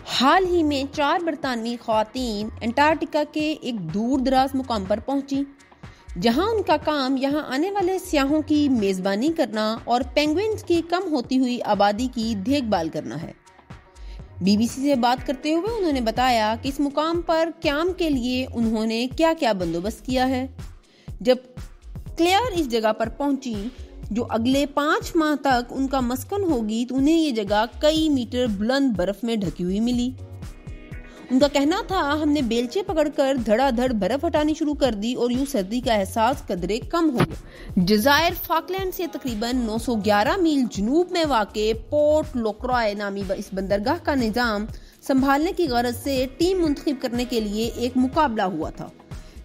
हाल ही में 4 बरतानवी ख़वातीन अंटार्कटिका के एक दूर दराज मुकाम पर पहुंची, जहां उनका काम यहां आने वाले सयाहों की मेज़बानी करना और पेंगुइन्स की कम होती हुई आबादी की देखभाल करना है। बीबीसी से बात करते हुए उन्होंने बताया कि इस मुकाम पर क़याम के लिए उन्होंने क्या क्या बंदोबस्त किया है। जब क्लेयर इस जगह पर पहुंची, जो अगले 5 माह तक उनका मस्कन होगी, तो उन्हें ये जगह कई मीटर बुलंद बर्फ में ढकी हुई मिली। उनका कहना था, हमने बेलचे पकड़कर धड़ाधड़ बर्फ हटानी शुरू कर दी और यूं सर्दी का एहसास कदरे कम हो गया। जज़ायर फाकलैंड से तकरीबन 911 मील जनूब में वाक़े पोर्ट लोक्रॉय नामी इस बंदरगाह का निज़ाम संभालने की गरज से टीम मुंतखब करने के लिए एक मुकाबला हुआ था,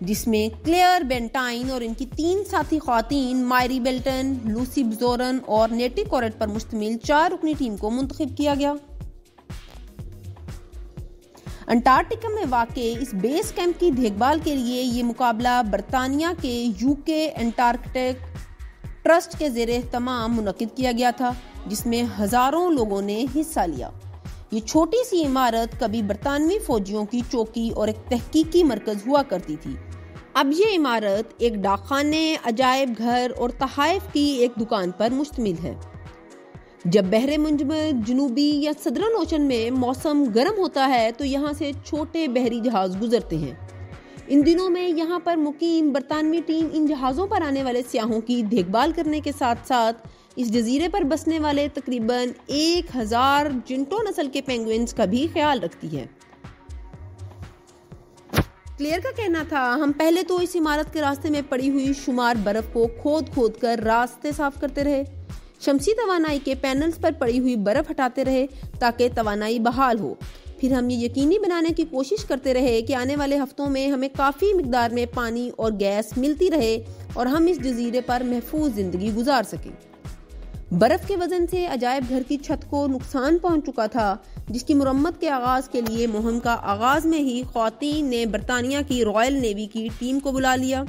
जिसमें क्लेयर बेंटाइन और इनकी 3 साथी ख़वातीन मायरी बेल्टन, लूसी बजोरन और नेटी कॉरेट पर मुश्तमिल 4 रुकनी टीम को मुंतखब किया गया। अंटार्कटिका में वाक़े इस बेस कैंप की देखभाल के लिए ये मुकाबला बरतानिया के यूके अंटार्कटिक ट्रस्ट के ज़ेरे एहतमाम मुनक़िद किया गया था, जिसमें हज़ारों लोगों ने हिस्सा लिया। ये छोटी सी इमारत कभी बरतानवी फौजियों की चौकी और एक तहकीकी मरकज़ हुआ करती थी। अब ये इमारत एक डाकखाने, अजायब घर और तहाइफ की एक दुकान पर मुश्तमिल है। जब बहरे मुंजमद, जुनूबी या सदरन ओशन में मौसम गर्म होता है, तो यहाँ से छोटे बहरी जहाज गुजरते हैं। इन दिनों में यहाँ पर मुकीम बरतानवी टीम इन जहाज़ों पर आने वाले सयाहों की देखभाल करने के साथ साथ इस जजीरे पर बसने वाले तकरीबन 1000 जिंटो नस्ल के पेंगुइन्स का भी ख्याल रखती है। क्लेयर का कहना था, हम पहले तो इस इमारत के रास्ते में पड़ी हुई शुमार बर्फ को खोद कर रास्ते साफ करते रहे, शमसी तवानाई के पैनल्स पर पड़ी हुई बर्फ हटाते रहे ताकि तवानाई बहाल हो। फिर हम ये यकीनी बनाने की कोशिश करते रहे कि आने वाले हफ्तों में हमें काफ़ी मिकदार में पानी और गैस मिलती रहे और हम इस जजीरे पर महफूज ज़िंदगी गुजार सकें। बर्फ के वजन से अजायब घर की छत को नुकसान पहुंच चुका था, जिसकी मुरम्मत के आगाज के लिए मुहिम का आगाज में ही ख़वातीन ने बरतानिया की रॉयल नेवी की टीम को बुला लिया।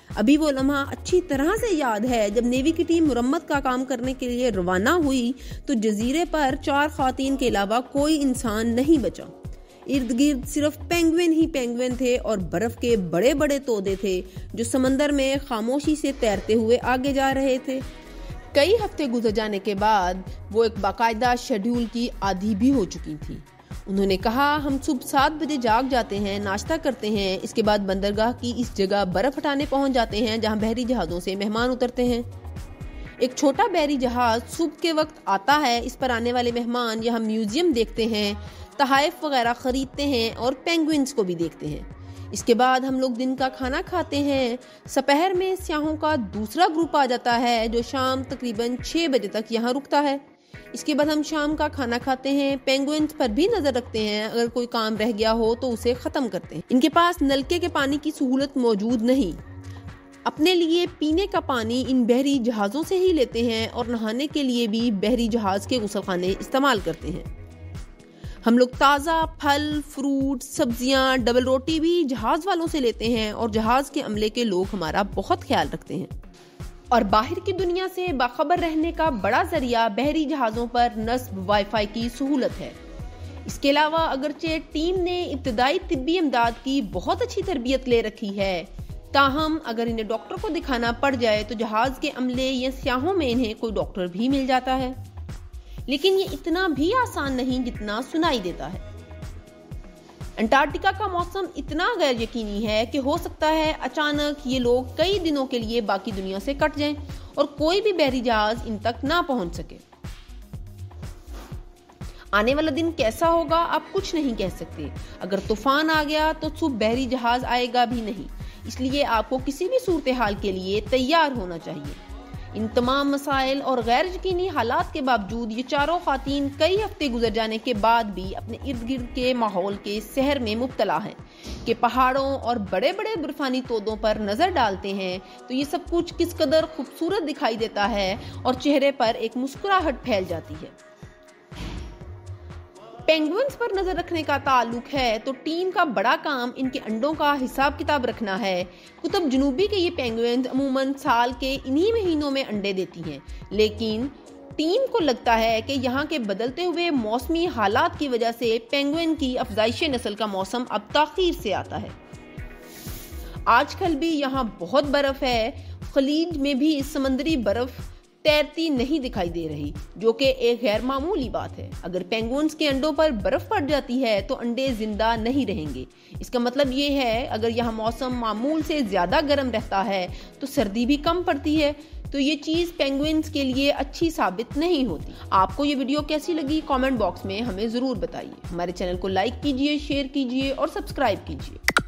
अभी वो लम्हा अच्छी तरह से याद है, जब नेवी की टीम मुरम्मत का काम करने के लिए रवाना हुई तो जजीरे पर 4 ख़वातीन के अलावा कोई इंसान नहीं बचा। इर्द गिर्द सिर्फ पेंगुइन ही पेंगुइन थे और बर्फ के बड़े बड़े तोदे थे, जो समंदर में खामोशी से तैरते हुए आगे जा रहे थे। कई हफ्ते गुजर जाने के बाद वो एक बाकायदा शेड्यूल की आदी भी हो चुकी थी। उन्होंने कहा, हम सुबह 7 बजे जाग जाते हैं, नाश्ता करते हैं, इसके बाद बंदरगाह की इस जगह बर्फ हटाने पहुंच जाते हैं जहां बहरी जहाज़ों से मेहमान उतरते हैं। एक छोटा बहरी जहाज सुबह के वक्त आता है। इस पर आने वाले मेहमान यहाँ म्यूजियम देखते हैं, तहाइफ वगैरह खरीदते हैं और पेंगुइन्स को भी देखते हैं। इसके बाद हम लोग दिन का खाना खाते हैं। दोपहर में सयाहों का दूसरा ग्रुप आ जाता है, जो शाम तकरीबन 6 बजे तक यहाँ रुकता है। इसके बाद हम शाम का खाना खाते हैं, पेंगुइन्स पर भी नजर रखते हैं, अगर कोई काम रह गया हो तो उसे खत्म करते हैं। इनके पास नलके के पानी की सहूलत मौजूद नहीं, अपने लिए पीने का पानी इन बहरी जहाज़ों से ही लेते हैं और नहाने के लिए भी बहरी जहाज़ के गुसलखाने इस्तेमाल करते हैं। हम लोग ताज़ा फल, फ्रूट, सब्जियां, डबल रोटी भी जहाज़ वालों से लेते हैं और जहाज़ के अमले के लोग हमारा बहुत ख्याल रखते हैं। और बाहर की दुनिया से बाखबर रहने का बड़ा जरिया बहरी जहाज़ों पर नस्ब वाईफाई की सहूलत है। इसके अलावा अगरचे टीम ने इब्तदाई तिब्बी इमदाद की बहुत अच्छी तरबियत ले रखी है, ताहम अगर इन्हें डॉक्टर को दिखाना पड़ जाए तो जहाज़ के अमले या सयाहों में इन्हें कोई डॉक्टर भी मिल जाता है। लेकिन ये इतना भी आसान नहीं जितना सुनाई देता है। अंटार्कटिका का मौसम इतना गैर यकीनी है कि हो सकता है अचानक ये लोग कई दिनों के लिए बाकी दुनिया से कट जाएं और कोई भी बहरी जहाज इन तक ना पहुंच सके। आने वाला दिन कैसा होगा आप कुछ नहीं कह सकते। अगर तूफान आ गया तो सुबह बहरी जहाज आएगा भी नहीं, इसलिए आपको किसी भी सूरत हाल के लिए तैयार होना चाहिए। इन तमाम मसाइल और गैर यकीनी हालात के बावजूद ये 4 ख़वातीन कई हफ्ते गुजर जाने के बाद भी अपने इर्द गिर्द के माहौल के सहर में मुब्तला हैं कि पहाड़ों और बड़े बड़े बर्फानी तोदों पर नज़र डालते हैं तो ये सब कुछ किस कदर खूबसूरत दिखाई देता है और चेहरे पर एक मुस्कुराहट फैल जाती है। पेंगुइन्स पर नजर रखने का ताल्लुक है तो टीम का बड़ा काम इनके अंडों का हिसाब किताब रखना है। कुतुब जुनूबी के ये पेंगुइन्स अमूमन साल के इन्हीं महीनों में अंडे देती हैं, लेकिन टीम को लगता है कि यहाँ के बदलते हुए मौसमी हालात की वजह से पेंगुइन की अफजाइश नस्ल का मौसम अब ताखीर से आता है। आजकल भी यहाँ बहुत बर्फ है। खलीज में भी इस समंदरी बर्फ तैरती नहीं दिखाई दे रही, जो कि एक गैर मामूली बात है। अगर पेंगुइन्स के अंडों पर बर्फ पड़ जाती है तो अंडे जिंदा नहीं रहेंगे। इसका मतलब ये है, अगर यहाँ मौसम मामूल से ज्यादा गर्म रहता है तो सर्दी भी कम पड़ती है, तो ये चीज़ पेंगुइन्स के लिए अच्छी साबित नहीं होती। आपको ये वीडियो कैसी लगी कमेंट बॉक्स में हमें ज़रूर बताइए। हमारे चैनल को लाइक कीजिए, शेयर कीजिए और सब्सक्राइब कीजिए।